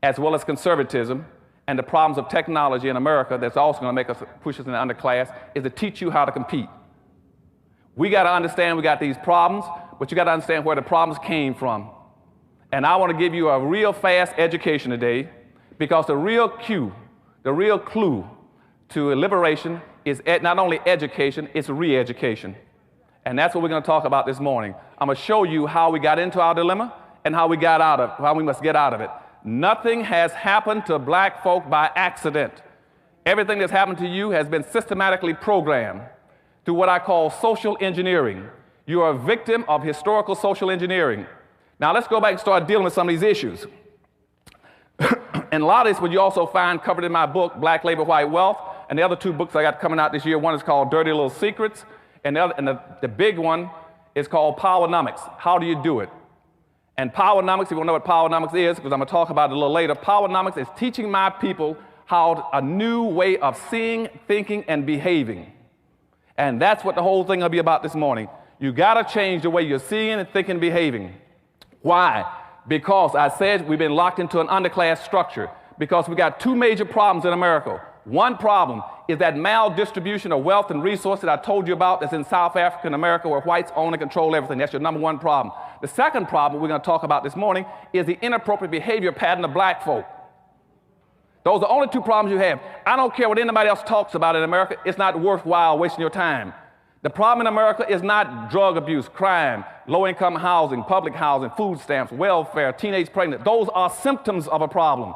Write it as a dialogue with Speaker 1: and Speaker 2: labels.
Speaker 1: as well as conservatism, and the problems of technology in America that's also going to make us push us in the underclass, is to teach you how to compete. We got to understand we got these problems, but you got to understand where the problems came from. And I want to give you a real fast education today, because the real clue to liberation is not only education, it's re-education. And that's what we're going to talk about this morning. I'm going to show you how we got into our dilemma and how we must get out of it. Nothing has happened to black folk by accident. Everything that's happened to you has been systematically programmed through what I call social engineering. You are a victim of historical social engineering. Now let's go back and start dealing with some of these issues. And a lot of this would you also find covered in my book, Black Labor, White Wealth, and the other two books I got coming out this year. One is called Dirty Little Secrets, and the big one is called PowerNomics. How do you do it? And PowerNomics, if you want to know what PowerNomics is, because I'm going to talk about it a little later, PowerNomics is teaching my people how a new way of seeing, thinking, and behaving. And that's what the whole thing will be about this morning. You got to change the way you're seeing and thinking and behaving. Why? Because I said we've been locked into an underclass structure, because we got two major problems in America. One problem is that maldistribution of wealth and resources I told you about that's in South Africa and America, where whites own and control everything. That's your number one problem. The second problem we're going to talk about this morning is the inappropriate behavior pattern of black folk. Those are the only two problems you have. I don't care what anybody else talks about in America. It's not worthwhile wasting your time. The problem in America is not drug abuse, crime, low-income housing, public housing, food stamps, welfare, teenage pregnancy. Those are symptoms of a problem.